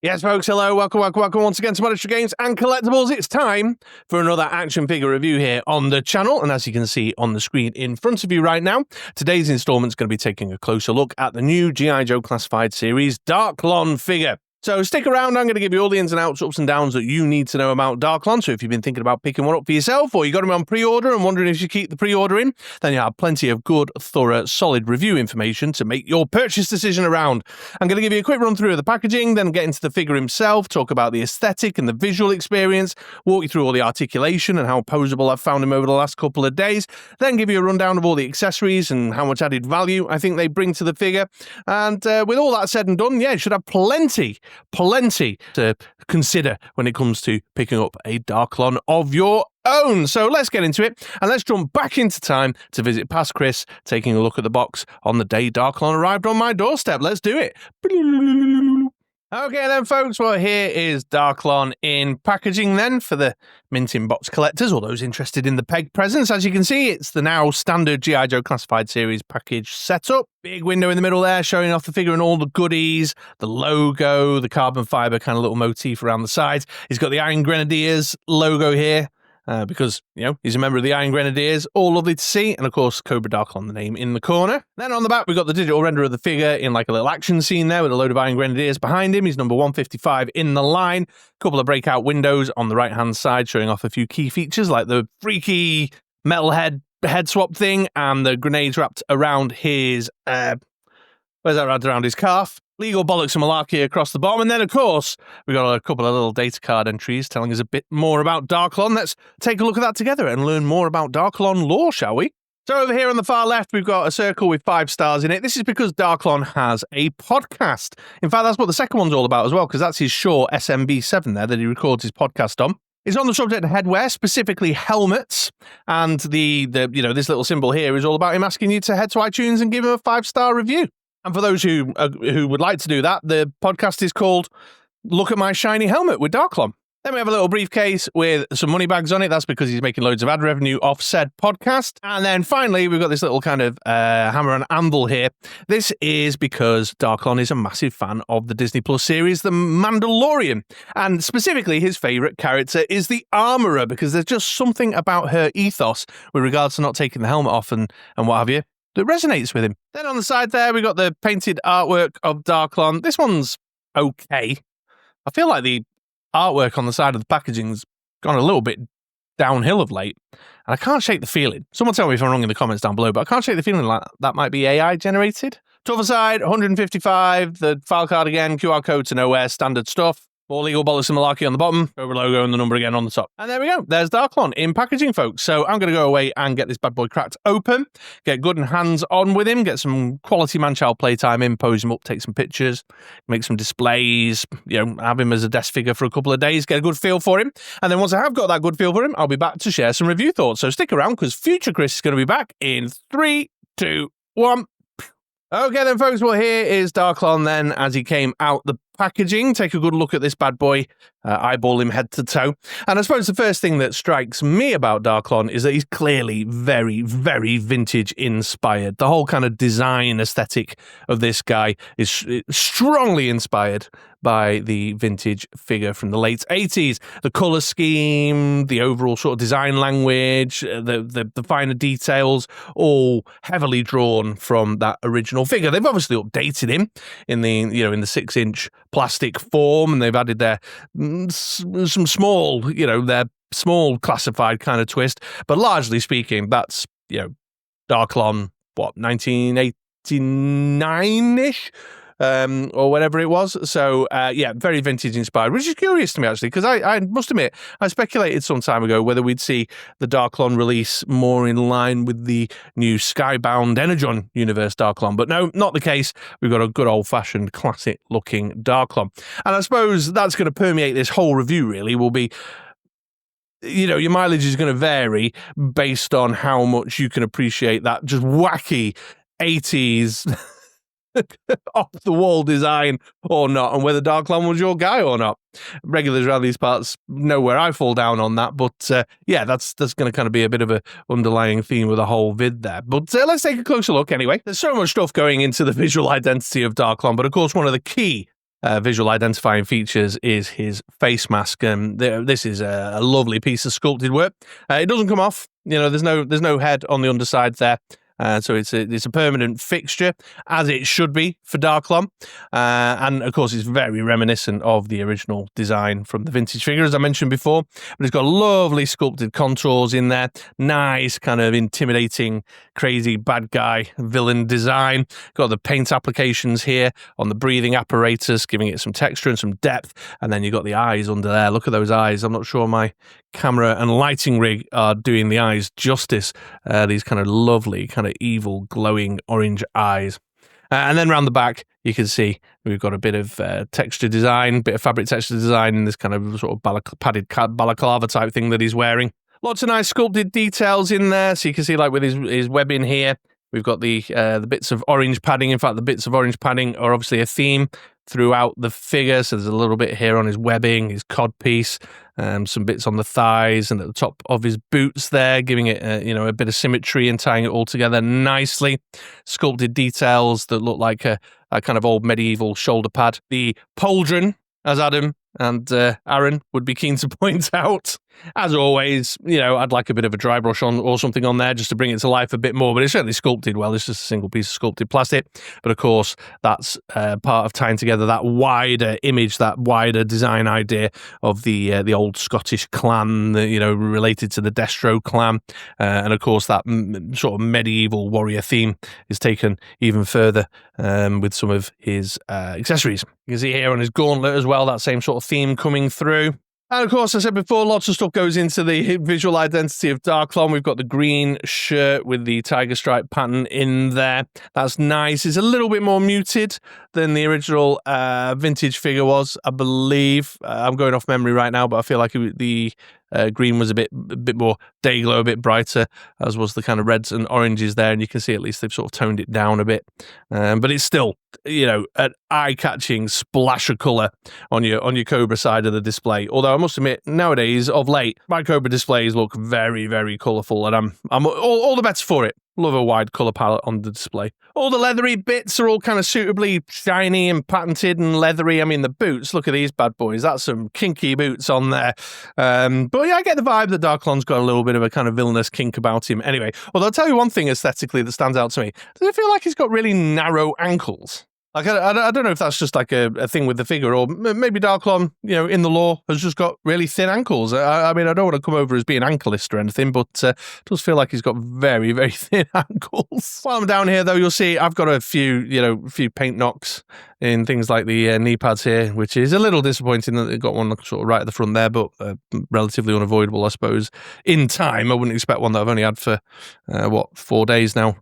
Yes, folks, hello, welcome once again to MoDXtra Games and Collectibles. It's time for another action figure review here on the channel, and as you can see on the screen in front of you right now, today's installment is going to be taking a closer look at the new G.I. Joe Classified Series Darklon figure. So stick around, I'm going to give you all the ins and outs, ups and downs that you need to know about Darklon. So if you've been thinking about picking one up for yourself, or you got them on pre-order and wondering if you keep the pre-order in, then you have plenty of good, thorough, solid review information to make your purchase decision around. I'm going to give you a quick run through of the packaging, then get into the figure himself, talk about the aesthetic and the visual experience, walk you through all the articulation and how poseable I've found him over the last couple of days, then give you a rundown of all the accessories and how much added value I think they bring to the figure. And with all that said and done, yeah, you should have plenty to consider when it comes to picking up a Darklon of your own. So let's get into it, and let's jump back into time to visit past Chris, taking a look at the box on the day Darklon arrived on my doorstep. Let's do it. Okay then, folks, well, here is Darklon in packaging then for the minting box collectors or those interested in the peg presents. As you can see, it's the now standard G.I. Joe Classified Series package setup. Big window in the middle there showing off the figure and all the goodies, the logo, the carbon fiber kind of little motif around the sides. He's got the Iron Grenadiers logo here. Because, you know, he's a member of the Iron Grenadiers, all lovely to see, and of course, Cobra Darklon, the name in the corner. Then on the back, we've got the digital render of the figure in like a little action scene there with a load of Iron Grenadiers behind him. He's number 155 in the line. A couple of breakout windows on the right-hand side showing off a few key features like the freaky metal head swap thing and the grenades wrapped around his, where's that wrapped around his calf? Legal bollocks and malarkey across the bottom. And then, of course, we've got a couple of little data card entries telling us a bit more about Darklon. Let's take a look at that together and learn more about Darklon lore, shall we? So over here on the far left, we've got a circle with 5 stars in it. This is because Darklon has a podcast. In fact, that's what the second one's all about as well, because that's his Shaw SMB7 there that he records his podcast on. It's on the subject of headwear, specifically helmets, and the this little symbol here is all about him asking you to head to iTunes and give him a 5-star review. And for those who would like to do that, the podcast is called Look at My Shiny Helmet with Darklon. Then we have a little briefcase with some money bags on it. That's because he's making loads of ad revenue off said podcast. And then finally, we've got this little kind of hammer and anvil here. This is because Darklon is a massive fan of the Disney Plus series, The Mandalorian. And specifically, his favourite character is the Armourer, because there's just something about her ethos with regards to not taking the helmet off and what have you that resonates with him. Then on the side there, we got the painted artwork of Darklon. This one's okay. I feel like the artwork on the side of the packaging's gone a little bit downhill of late, and I can't shake the feeling. Someone tell me if I'm wrong in the comments down below, but I can't shake the feeling like that might be AI generated. Tougher side, 155, the file card again, QR code to nowhere, standard stuff. More legal bollocks and malarkey on the bottom, Cobra logo and the number again on the top. And there we go. There's Darklon in packaging, folks. So I'm going to go away and get this bad boy cracked open, get good and hands-on with him, get some quality man-child playtime in, pose him up, take some pictures, make some displays, have him as a desk figure for a couple of days, get a good feel for him. And then once I have got that good feel for him, I'll be back to share some review thoughts. So stick around, because future Chris is going to be back in 3, 2, 1. Okay then, folks, well, here is Darklon then as he came out the packaging. Take a good look at this bad boy, eyeball him head to toe. And I suppose the first thing that strikes me about Darklon is that he's clearly very, very vintage inspired. The whole kind of design aesthetic of this guy is strongly inspired by the vintage figure from the late 80s. The colour scheme, the overall sort of design language, the finer details, all heavily drawn from that original figure. They've obviously updated him in the 6-inch plastic form, and they've added their some small, their small classified kind of twist. But largely speaking, that's, Darklon, 1989-ish? Or whatever it was. So, very vintage inspired, which is curious to me, actually, because I must admit, I speculated some time ago whether we'd see the Darklon release more in line with the new Skybound Energon universe Darklon. But no, not the case. We've got a good old-fashioned, classic-looking Darklon. And I suppose that's going to permeate this whole review, really, will be, your mileage is going to vary based on how much you can appreciate that just wacky 80s off-the-wall design or not, and whether Darklon was your guy or not. Regulars around these parts know where I fall down on that, but that's going to kind of be a bit of a underlying theme of the whole vid there. But let's take a closer look anyway. There's so much stuff going into the visual identity of Darklon, but of course one of the key visual identifying features is his face mask. This is a lovely piece of sculpted work. It doesn't come off. There's no head on the underside there. So it's a permanent fixture, as it should be for Darklon. And of course, it's very reminiscent of the original design from the vintage figure, as I mentioned before. But it's got lovely sculpted contours in there, nice kind of intimidating, crazy bad guy villain design. Got the paint applications here on the breathing apparatus, giving it some texture and some depth. And then you've got the eyes under there. Look at those eyes. I'm not sure my camera and lighting rig are doing the eyes justice. These kind of lovely, kind of evil, glowing orange eyes. And then round the back, you can see we've got a bit of texture design, bit of fabric texture design in this kind of sort of padded balaclava type thing that he's wearing. Lots of nice sculpted details in there. So you can see, like with his webbing here, we've got the bits of orange padding. In fact, the bits of orange padding are obviously a theme throughout the figure. So there's a little bit here on his webbing, his codpiece, some bits on the thighs and at the top of his boots there, giving it a bit of symmetry and tying it all together nicely. Sculpted details that look like a kind of old medieval shoulder pad. The pauldron, as Adam and Aaron would be keen to point out. As always, I'd like a bit of a dry brush on or something on there just to bring it to life a bit more, but it's certainly sculpted well. It's just a single piece of sculpted plastic. But of course, that's part of tying together that wider image, that wider design idea of the old Scottish clan, related to the Destro clan. And of course, that sort of medieval warrior theme is taken even further with some of his accessories. You can see here on his gauntlet as well, that same sort of theme coming through. And of course, I said before, lots of stuff goes into the visual identity of Darklon. We've got the green shirt with the tiger stripe pattern in there. That's nice. It's a little bit more muted than the original vintage figure was, I believe. I'm going off memory right now, but I feel like the green was a bit more day glow, a bit brighter, as was the kind of reds and oranges there. And you can see at least they've sort of toned it down a bit. But it's still, an eye-catching splash of colour on your Cobra side of the display. Although I must admit, nowadays, of late, my Cobra displays look very, very colourful, and I'm all the better for it. Love a wide colour palette on the display. All the leathery bits are all kind of suitably shiny and patented and leathery. I mean, the boots, look at these bad boys. That's some kinky boots on there. But yeah, I get the vibe that Darklon's got a little bit of a kind of villainous kink about him. Anyway, although I'll tell you one thing aesthetically that stands out to me. Does it feel like he's got really narrow ankles? Like, I don't know if that's just like a thing with the figure, or maybe Darklon, in the lore, has just got really thin ankles. I mean, I don't want to come over as being ankleist or anything, but it does feel like he's got very, very thin ankles. While I'm down here, though, you'll see I've got a few paint knocks in things like the knee pads here, which is a little disappointing that they've got one sort of right at the front there, but relatively unavoidable, I suppose. In time, I wouldn't expect one that I've only had for, 4 days now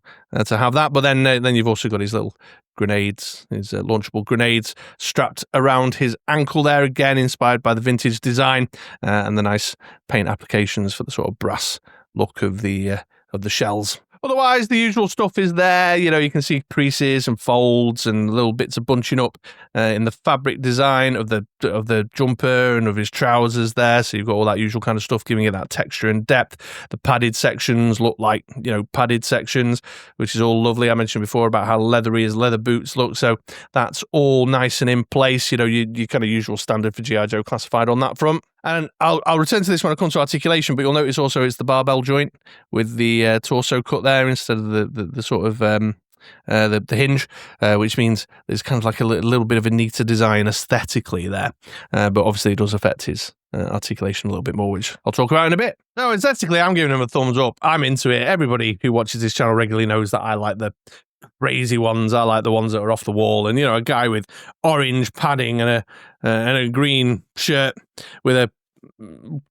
to have that. But then you've also got his little grenades, his launchable grenades strapped around his ankle there, again inspired by the vintage design, and the nice paint applications for the sort of brass look of the shells. Otherwise, the usual stuff is there. You can see creases and folds and little bits of bunching up in the fabric design of the jumper and of his trousers there. So you've got all that usual kind of stuff, giving it that texture and depth. The padded sections look like, padded sections, which is all lovely. I mentioned before about how leathery his leather boots look. So that's all nice and in place. Your kind of usual standard for G.I. Joe classified on that front. And I'll return to this when I come to articulation, but you'll notice also it's the barbell joint with the torso cut there instead of the sort of the hinge, which means there's kind of like a little bit of a neater design aesthetically there. But obviously it does affect his articulation a little bit more, which I'll talk about in a bit. No, aesthetically, I'm giving him a thumbs up. I'm into it. Everybody who watches this channel regularly knows that I like the crazy ones. I like the ones that are off the wall, and a guy with orange padding and a green shirt with a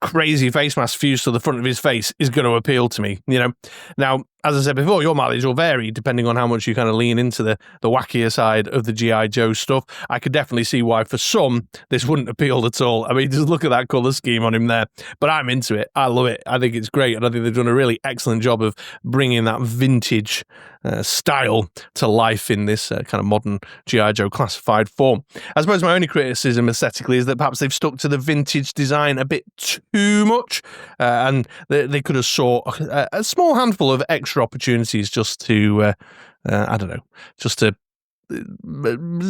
crazy face mask fused to the front of his face is going to appeal to me. Now, as I said before, your mileage will vary depending on how much you kind of lean into the wackier side of the G.I. Joe stuff. I could definitely see why for some this wouldn't appeal at all. I mean, just look at that colour scheme on him there. But I'm into it. I love it. I think it's great. And I think they've done a really excellent job of bringing that vintage style to life in this kind of modern G.I. Joe classified form. I suppose my only criticism aesthetically is that perhaps they've stuck to the vintage design a bit too much, and they could have sought a small handful of extra opportunities just to, just to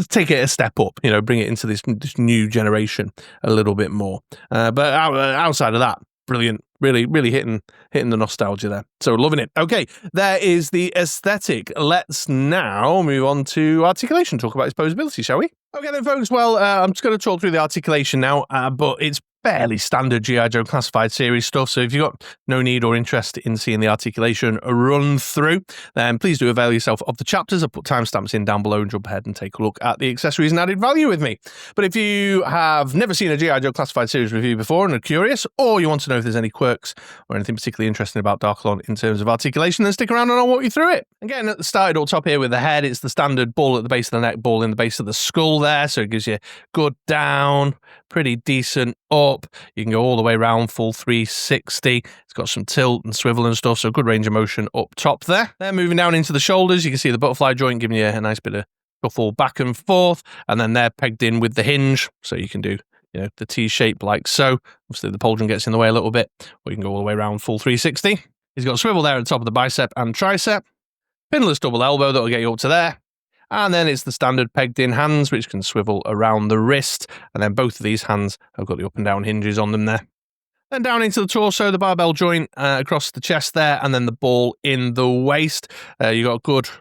take it a step up, bring it into this new generation a little bit more. But outside of that, brilliant. Really hitting the nostalgia there. So loving it. Okay, there is the aesthetic. Let's now move on to articulation. Talk about its posability, shall we? Okay then, folks. Well, I'm just going to talk through the articulation now, but it's fairly standard G.I. Joe Classified series stuff, so if you've got no need or interest in seeing the articulation run through, then please do avail yourself of the chapters. I'll put timestamps in down below and jump ahead and take a look at the accessories and added value with me. But if you have never seen a G.I. Joe Classified series review before and are curious, or you want to know if there's any quirks or anything particularly interesting about Darklon in terms of articulation, then stick around and I'll walk you through it. Again, at the start up top here with the head, it's the standard ball at the base of the neck, ball in the base of the skull there, so it gives you good down, pretty decent up. You can go all the way around, full 360. It's got some tilt and swivel and stuff, so good range of motion up top there. Then moving down into the shoulders, you can see the butterfly joint giving you a nice bit of shuffle back and forth, and then they're pegged in with the hinge, so you can do the T shape like so. Obviously the pauldron gets in the way a little bit, or you can go all the way around full 360. He's got a swivel there at the top of the bicep and tricep, pinless double elbow that'll get you up to there. And then it's the standard pegged in hands, which can swivel around the wrist. And then both of these hands have got the up and down hinges on them there. Then down into the torso, the barbell joint across the chest there, and then the ball in the waist. You got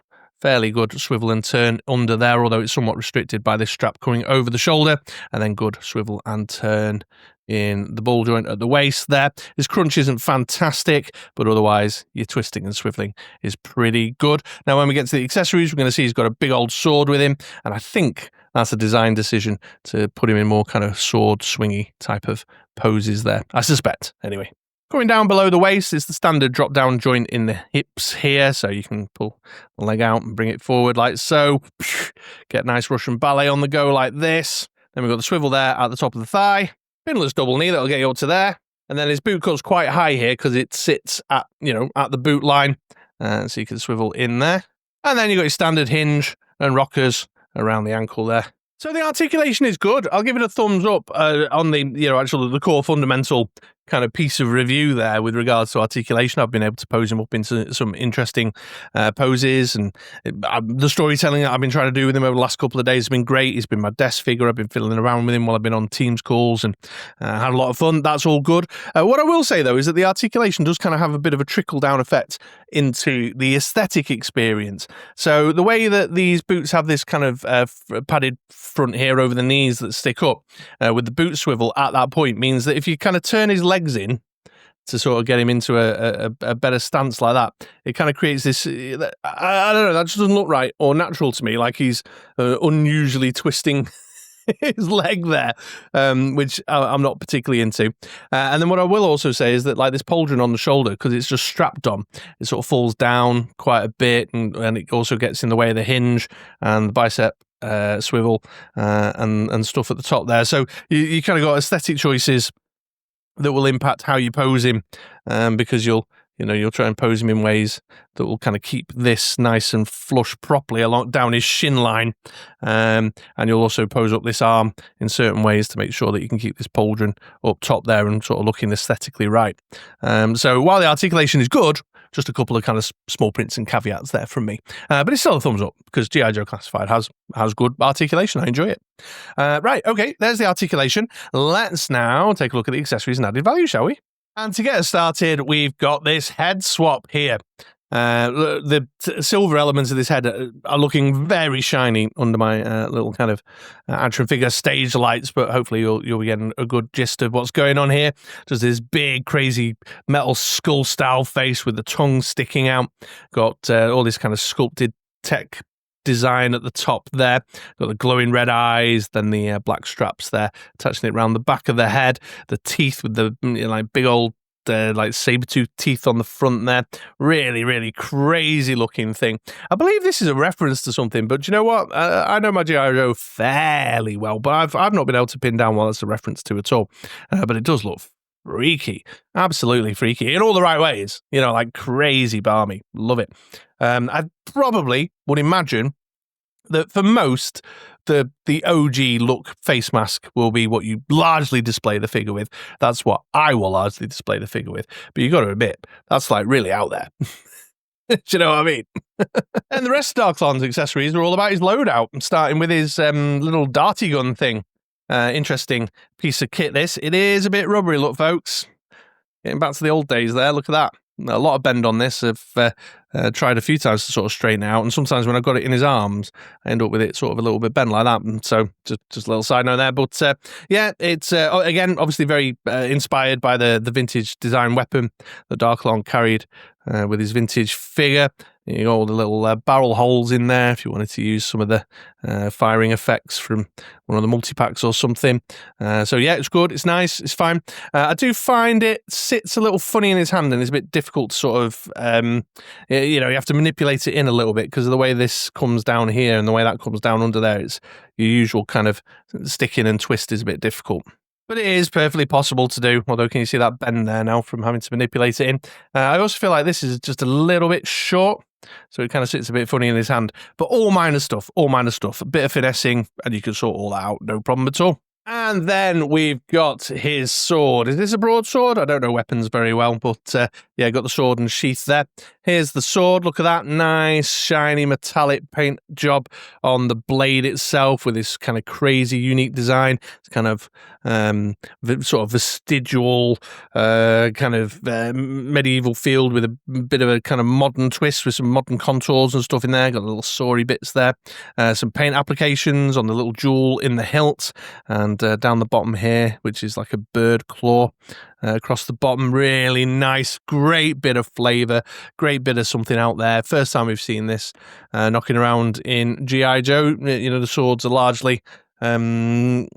fairly good swivel and turn under there, although it's somewhat restricted by this strap coming over the shoulder. And then good swivel and turn in the ball joint at the waist there. His crunch isn't fantastic, but otherwise your twisting and swiveling is pretty good. Now when we get to the accessories, we're going to see he's got a big old sword with him, and I think that's a design decision to put him in more kind of sword swingy type of poses there, I suspect, anyway. Going down below the waist is the standard drop down joint in the hips here, so you can pull the leg out and bring it forward like so. Get nice Russian ballet on the go like this. Then we've got the swivel there at the top of the thigh. Pinless double knee, that'll get you up to there. And then his boot cut's quite high here because it sits at the boot line. So you can swivel in there. And then you've got your standard hinge and rockers around the ankle there. So the articulation is good. I'll give it a thumbs up on the core fundamental kind of piece of review there with regards to articulation. I've been able to pose him up into some interesting poses, and the storytelling that I've been trying to do with him over the last couple of days has been great. He's been my desk figure. I've been fiddling around with him while I've been on Teams calls and had a lot of fun. That's all good. What I will say, though, is that the articulation does kind of have a bit of a trickle-down effect into the aesthetic experience. So the way that these boots have this kind of padded front here over the knees that stick up with the boot swivel at that point means that if you kind of turn his legs in to sort of get him into a better stance like that, it kind of creates this, I don't know, that just doesn't look right or natural to me, like he's unusually twisting his leg there, which I'm not particularly into. And then what I will also say is that like this pauldron on the shoulder, because it's just strapped on, it sort of falls down quite a bit, and it also gets in the way of the hinge and the bicep swivel and stuff at the top there. So you kind of got aesthetic choices that will impact how you pose him, because you'll try and pose him in ways that will kind of keep this nice and flush properly along down his shin line, and you'll also pose up this arm in certain ways to make sure that you can keep this pauldron up top there and sort of looking aesthetically right. So while the articulation is good, just a couple of kind of small prints and caveats there from me. But it's still a thumbs up because G.I. Joe Classified has good articulation. I enjoy it. Right, okay, there's the articulation. Let's now take a look at the accessories and added value, shall we? And to get us started, we've got this head swap here. The silver elements of this head are looking very shiny under my little kind of action figure stage lights, but hopefully you'll be getting a good gist of what's going on here. Just this big, crazy metal skull-style face with the tongue sticking out. Got all this kind of sculpted tech design at the top there. Got the glowing red eyes, then the black straps there, attaching it around the back of the head. The teeth with the big old like saber-tooth teeth on the front there. Really, really crazy looking thing. I believe this is a reference to something, but do you know what? I know my G.I. Joe fairly well, but I've not been able to pin down what that's a reference to at all. But it does look freaky. Absolutely freaky. In all the right ways. Like crazy Barmy. Love it. I probably would imagine that for most, the OG look face mask will be what you largely display the figure with. That's what I will largely display the figure with. But you got to admit, that's like really out there. Do you know what I mean? And the rest of Darklon's accessories are all about his loadout, starting with his little darty gun thing. Interesting piece of kit, this. It is a bit rubbery, look, folks. Getting back to the old days there, look at that. A lot of bend on this. I've tried a few times to sort of straighten it out, and sometimes when I've got it in his arms, I end up with it sort of a little bit bent like that. And so, just a little side note there. But yeah, it's again obviously very inspired by the vintage design weapon that Darklon carried with his vintage figure. You got all the little barrel holes in there if you wanted to use some of the firing effects from one of the multi-packs or something. So yeah, it's good, it's nice, it's fine. I do find it sits a little funny in his hand and it's a bit difficult to sort of, you have to manipulate it in a little bit because of the way this comes down here and the way that comes down under there. It's your usual kind of sticking and twist is a bit difficult. But it is perfectly possible to do, although can you see that bend there now from having to manipulate it in? I also feel like this is just a little bit short, so it kind of sits a bit funny in his hand. But all minor stuff, a bit of finessing, and you can sort all that out, no problem at all. And then we've got his sword. Is this a broadsword? I don't know weapons very well, but yeah, got the sword and sheath there. Here's the sword. Look at that nice, shiny, metallic paint job on the blade itself with this kind of crazy, unique design. It's kind of sort of vestigial, kind of medieval field with a bit of a kind of modern twist with some modern contours and stuff in there. Got little sorry bits there. Some paint applications on the little jewel in the hilt and down the bottom here, which is like a bird claw across the bottom. Really nice, great bit of flavour, great bit of something out there. First time we've seen this knocking around in G.I. Joe. The swords are largely katanas,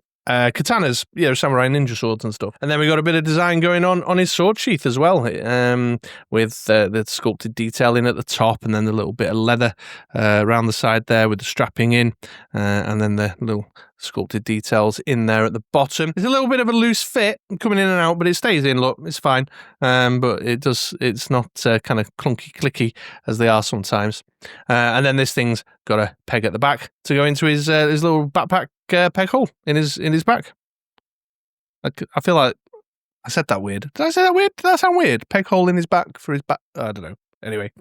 samurai ninja swords and stuff. And then we got a bit of design going on his sword sheath as well, with the sculpted detailing at the top and then the little bit of leather around the side there with the strapping in, and then the little sculpted details in there at the bottom. It's a little bit of a loose fit coming in and out, but it stays in, look, it's fine. But it's not kind of clunky clicky as they are sometimes. And then this thing's got a peg at the back to go into his little backpack peg hole in his back. I feel like I said that weird. Did I say that weird? Did that sound weird? Peg hole in his back for his back. I don't know. Anyway,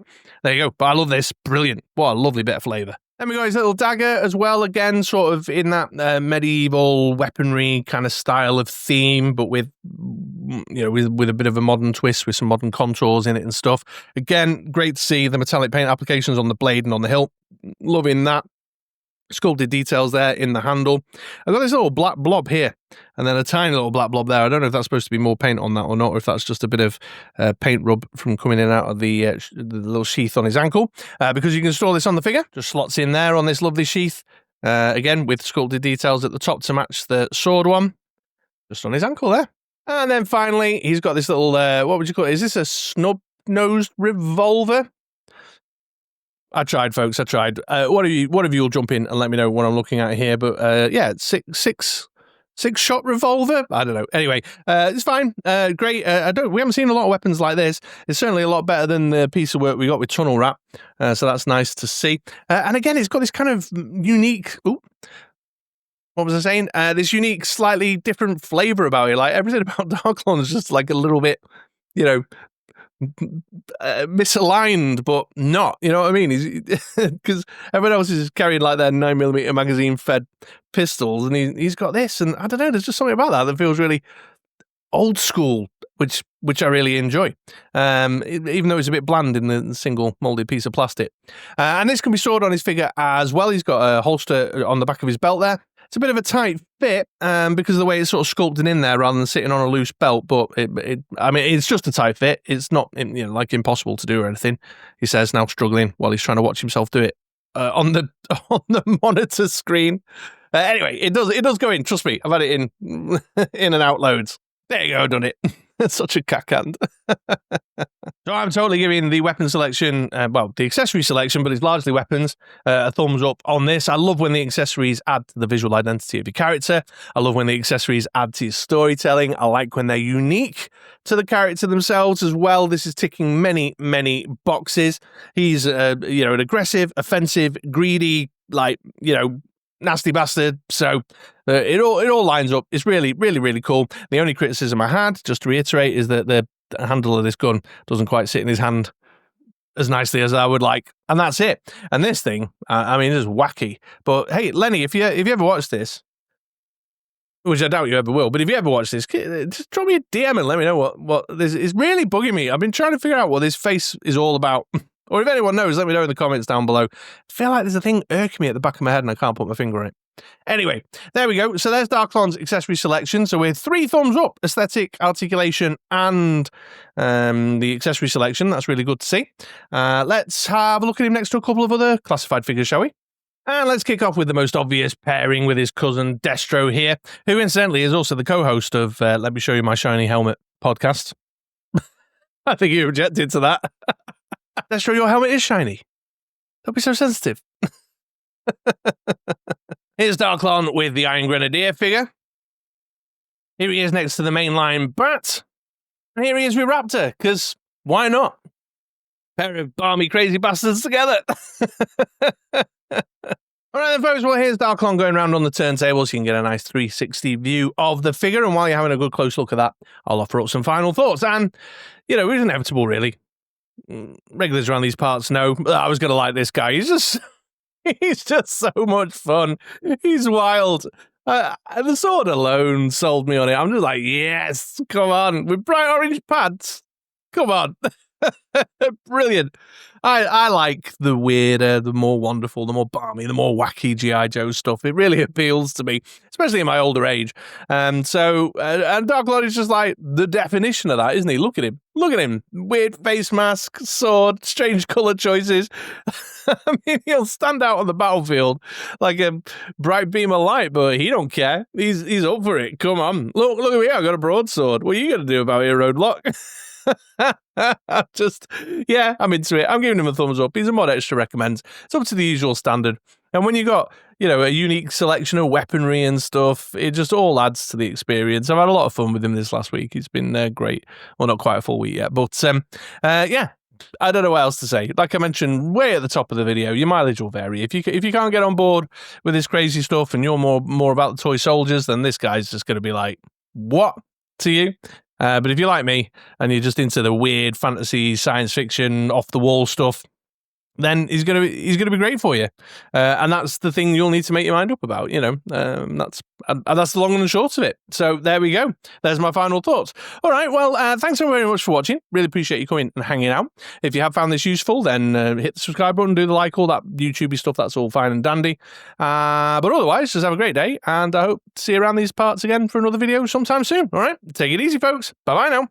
there you go. But I love this. Brilliant. What a lovely bit of flavour. Then we got his little dagger as well, again, sort of in that medieval weaponry kind of style of theme, but with a bit of a modern twist with some modern contours in it and stuff. Again, great to see the metallic paint applications on the blade and on the hilt. Loving that. Sculpted details there in the handle. I've got this little black blob here and then a tiny little black blob there. I don't know if that's supposed to be more paint on that or not, or if that's just a bit of paint rub from coming in and out of the little sheath on his ankle, because you can store this on the figure. Just slots in there on this lovely sheath, again with sculpted details at the top to match the sword one, just on his ankle there. And then finally he's got this little what would you call it? Is this a snub-nosed revolver? I tried, folks. I tried. One of you will jump in and let me know what I'm looking at here. But yeah, six shot revolver. I don't know. Anyway, it's fine. Great. We haven't seen a lot of weapons like this. It's certainly a lot better than the piece of work we got with Tunnel Rat. So that's nice to see. And again, it's got this kind of unique. Ooh, what was I saying? This unique, slightly different flavor about it. Like everything about Darklon is just like a little bit, misaligned, but not, you know what I mean? Because everyone else is carrying like their 9mm magazine fed pistols, and he's got this, and I don't know, there's just something about that feels really old school, which I really enjoy, even though it's a bit bland in the single molded piece of plastic. And this can be stored on his figure as well. He's got a holster on the back of his belt there. It's a bit of a tight fit because of the way it's sort of sculpted in there rather than sitting on a loose belt, but it's just a tight fit. It's not like impossible to do or anything. He says now, struggling while he's trying to watch himself do it on the monitor screen. Anyway, it does go in. Trust me, I've had it in in and out loads. There you go, done it. Such a cackhand. So I'm totally giving the weapon selection, the accessory selection, but it's largely weapons, a thumbs up on this. I love when the accessories add to the visual identity of your character. I love when the accessories add to your storytelling. I like when they're unique to the character themselves as well. This is ticking many, many boxes. He's, an aggressive, offensive, greedy, nasty bastard. So it all lines up. It's really, really, really cool. The only criticism I had, just to reiterate, is that the handle of this gun doesn't quite sit in his hand as nicely as I would like. And that's it. And this thing, I mean, is wacky. But hey, Lenny, if you ever watch this, which I doubt you ever will, but if you ever watch this, just drop me a DM and let me know what this is really bugging me. I've been trying to figure out what this face is all about. Or if anyone knows, let me know in the comments down below. I feel like there's a thing irking me at the back of my head and I can't put my finger on it. Anyway, there we go. So there's Darklon's accessory selection. So we're 3 thumbs up, aesthetic, articulation, and the accessory selection. That's really good to see. Let's have a look at him next to a couple of other classified figures, shall we? And let's kick off with the most obvious pairing with his cousin Destro here, who incidentally is also the co-host of Let Me Show You My Shiny Helmet podcast. I think you objected to that. Destro, your helmet is shiny. Don't be so sensitive. Here's Darklon with the Iron Grenadier figure. Here he is next to the mainline Bat. And here he is with Raptor, because why not? Pair of Barmy crazy bastards together. All right then, folks, well, here's Darklon going around on the turntable so you can get a nice 360 view of the figure. And while you're having a good close look at that, I'll offer up some final thoughts. And, you know, it was inevitable, really. Regulars around these parts know I was going to like this guy. He's just so much fun. He's wild. The sword alone sold me on it. I'm just like, yes, come on. With bright orange pads. Come on. Brilliant. I like the weirder, the more wonderful, the more balmy, the more wacky G.I. Joe stuff. It really appeals to me, especially in my older age. And Darklon is just like the definition of that, isn't he? Look at him. Look at him. Weird face mask, sword, strange colour choices. I mean, he'll stand out on the battlefield like a bright beam of light, but he don't care. He's up for it. Come on. Look at me. I got a broadsword. What are you going to do about it, Roadblock? I'm into it. I'm giving him a thumbs up. He's a MoDXtra recommends. It's up to the usual standard. And when you got, you know, a unique selection of weaponry and stuff, it just all adds to the experience. I've had a lot of fun with him this last week. He's been great. Well, not quite a full week yet, but yeah. I don't know what else to say. Like I mentioned way at the top of the video, your mileage will vary. If you can't get on board with this crazy stuff and you're more about the toy soldiers, then this guy's just going to be like, what to you? But if you're like me and you're just into the weird fantasy, science fiction, off the wall stuff, then he's gonna be great for you. And that's the thing you'll need to make your mind up about. You know, that's the long and the short of it. So there we go. There's my final thoughts. All right. Well, thanks so very much for watching. Really appreciate you coming and hanging out. If you have found this useful, then hit the subscribe button, do the like, all that YouTubey stuff. That's all fine and dandy. But otherwise, just have a great day, and I hope to see you around these parts again for another video sometime soon. All right. Take it easy, folks. Bye bye now.